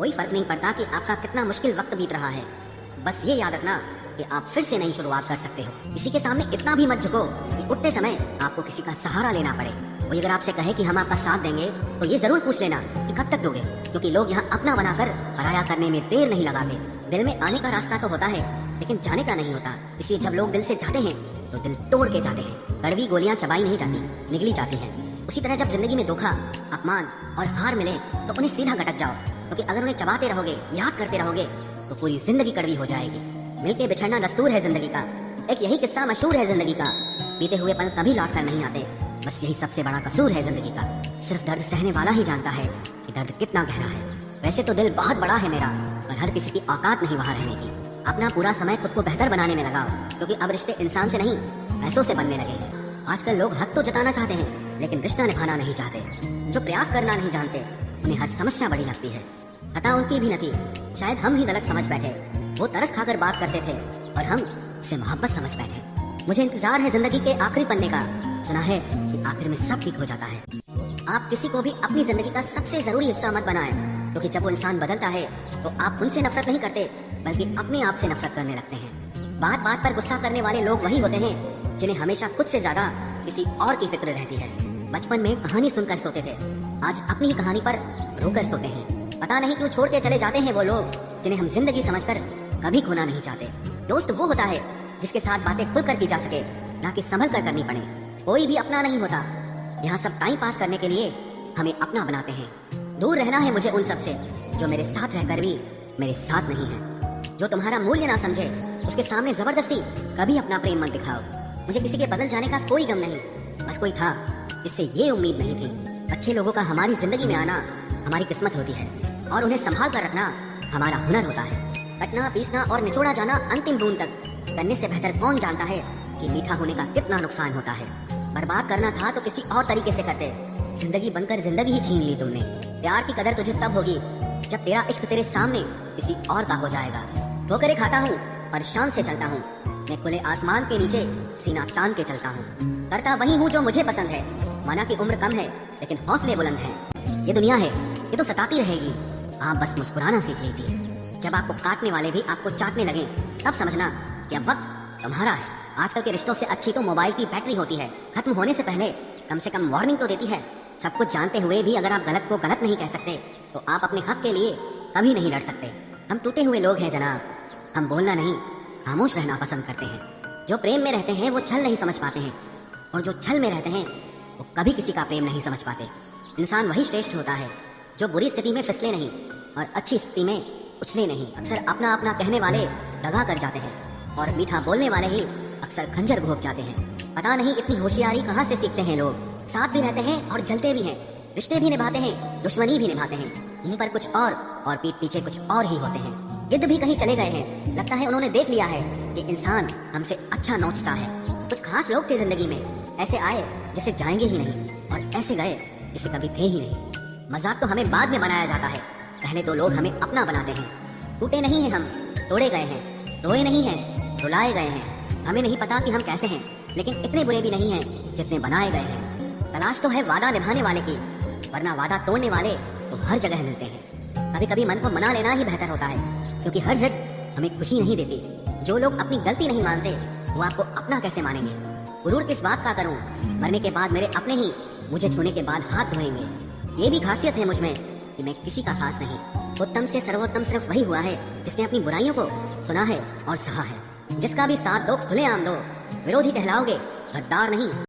कोई फर्क नहीं पड़ता कि आपका कितना मुश्किल वक्त बीत रहा है। बस ये याद रखना कि आप फिर से नई शुरुआत कर सकते हो। किसी के सामने इतना भी मत झुको कि उठते समय आपको किसी का सहारा लेना पड़े। कोई अगर आपसे कहे कि हम आपका साथ देंगे तो ये जरूर पूछ लेना कि कब तक दोगे, क्योंकि लोग यहाँ अपना बनाकर पराया करने में देर नहीं लगाते। दिल में आने का रास्ता तो होता है लेकिन जाने का नहीं होता, इसलिए जब लोग दिल से जाते हैं तो दिल तोड़ के जाते हैं। कड़वी गोलियां चबाई नहीं जाती, निगली जाती हैं। उसी तरह जब जिंदगी में धोखा, अपमान और हार मिले तो उन्हें सीधा गटक जाओ, क्योंकि अगर उन्हें चबाते रहोगे, याद करते रहोगे तो पूरी जिंदगी कड़वी हो जाएगी। मिलके बिछड़ना दस्तूर है जिंदगी का, एक यही किस्सा मशहूर है जिंदगी का। बीते हुए पल कभी लौट कर नहीं आते, बस यही सबसे बड़ा कसूर है जिंदगी का। सिर्फ दर्द सहने वाला ही जानता है कि दर्द कितना गहरा है। वैसे तो दिल बहुत बड़ा है मेरा, पर हर किसी की औकात नहीं वहाँ रहने की। अपना पूरा समय खुद को बेहतर बनाने में लगाओ, क्योंकि अब रिश्ते इंसान से नहीं पैसों से बनने लगे हैं। आजकल लोग हक तो जताना चाहते हैं लेकिन रिश्ता निभाना नहीं चाहते। जो प्रयास करना नहीं जानते उन्हें हर समस्या बड़ी लगती है। खता उनकी भी न थी, शायद हम ही गलत समझ बैठे। वो तरस खाकर बात करते थे और हम उसे मोहब्बत समझ बैठे। मुझे इंतजार है जिंदगी के आखिरी पन्ने का, सुना है कि आखिर में सब ठीक हो जाता है। आप किसी को भी अपनी जिंदगी का सबसे जरूरी हिस्सा मत बनाएं, क्योंकि जब वो इंसान बदलता है तो आप उनसे नफरत नहीं करते बल्कि अपने आप से नफरत करने लगते हैं। बात बात पर गुस्सा करने वाले लोग वही होते हैं जिन्हें हमेशा खुद से ज्यादा किसी और की फिक्र रहती है। बचपन में कहानी सुनकर सोते थे, आज अपनी ही कहानी पर रोकर सोते हैं। पता नहीं क्यों छोड़ के चले जाते हैं वो लोग जिन्हें हम जिंदगी समझकर कभी खोना नहीं चाहते। दोस्त वो होता है जिसके साथ बातें खुलकर की जा सके, ना कि संभल कर करनी पड़े। कोई भी अपना नहीं होता, यहाँ सब टाइम पास करने के लिए हमें अपना बनाते हैं। दूर रहना है मुझे उन सब से जो मेरे साथ रहकर भी मेरे साथ नहीं है। जो तुम्हारा मूल्य ना समझे उसके सामने जबरदस्ती कभी अपना प्रेम मत दिखाओ। मुझे किसी के बदल जाने का कोई गम नहीं, बस कोई था जिससे ये उम्मीद नहीं थी। अच्छे लोगों का हमारी जिंदगी में आना हमारी किस्मत होती है और उन्हें संभाल कर रखना हमारा हुनर होता है। कटना, पीसना और निचोड़ा जाना अंतिम बूंद तक करने से बेहतर कौन जानता है कि मीठा होने का कितना नुकसान होता है। बर्बाद करना था तो किसी और तरीके से करते, जिंदगी बनकर जिंदगी ही छीन ली तुमने। प्यार की कदर तुझे तब होगी जब तेरा इश्क तेरे सामने किसी और का हो जाएगा। ठोकरें खाता हूँ पर शान से चलता हूँ, मैं खुले आसमान के नीचे सीना तान के चलता हूँ। करता वही हूँ जो मुझे पसंद है, माना कि उम्र कम है लेकिन हौसले बुलंद हैं। ये दुनिया है, ये तो सताती रहेगी, आप बस मुस्कुराना सीख लीजिए। जब आपको काटने वाले भी आपको चाटने लगे तब समझना कि अब वक्त तुम्हारा है। आजकल के रिश्तों से अच्छी तो मोबाइल की बैटरी होती है, खत्म होने से पहले कम से कम वार्निंग तो देती है। सब कुछ जानते हुए भी अगर आप गलत को गलत नहीं कह सकते तो आप अपने हक के लिए कभी नहीं लड़ सकते। हम टूटे हुए लोग हैं जनाब, हम बोलना नहीं खामोश रहना पसंद करते हैं। जो प्रेम में रहते हैं वो छल नहीं समझ पाते हैं, और जो छल में रहते हैं वो कभी किसी का प्रेम नहीं समझ पाते। इंसान वही श्रेष्ठ होता है जो बुरी स्थिति में फिसले नहीं और अच्छी स्थिति में उछले नहीं। अक्सर अपना अपना कहने वाले दगा कर जाते हैं और मीठा बोलने वाले ही अक्सर खंजर घोंप जाते हैं। पता नहीं इतनी होशियारी कहाँ से सीखते हैं लोग। साथ भी रहते हैं और जलते भी हैं, रिश्ते भी निभाते हैं, दुश्मनी भी निभाते हैं। मुंह पर कुछ और पीठ पीछे कुछ और ही होते हैं। गिद्ध भी कहीं चले गए हैं, लगता है उन्होंने देख लिया है कि इंसान हमसे अच्छा नोचता है। कुछ खास लोग थे जिंदगी में, ऐसे आए जिसे जाएंगे ही नहीं और ऐसे गए जिसे कभी थे ही नहीं। मजाक तो हमें बाद में बनाया जाता है, पहले तो लोग हमें अपना बनाते हैं। टूटे नहीं हैं हम, तोड़े गए हैं, रोए नहीं हैं, रुलाए गए हैं। हमें नहीं पता कि हम कैसे हैं, लेकिन इतने बुरे भी नहीं हैं जितने बनाए गए हैं। तलाश तो है वादा निभाने वाले की, वरना वादा तोड़ने वाले तो हर जगह मिलते हैं। कभी कभी मन को मना लेना ही बेहतर होता है, क्योंकि हर जिद हमें खुशी नहीं देती। जो लोग अपनी गलती नहीं मानते वो आपको अपना कैसे मानेंगे। गुरूर किस बात का करूं, मरने के बाद मेरे अपने ही मुझे छूने के बाद हाथ धोएंगे। ये भी खासियत है मुझ में कि मैं किसी का खास नहीं। उत्तम से सर्वोत्तम सिर्फ वही हुआ है जिसने अपनी बुराइयों को सुना है और सहा है। जिसका भी साथ दो खुले आम दो, विरोधी कहलाओगे गद्दार नहीं।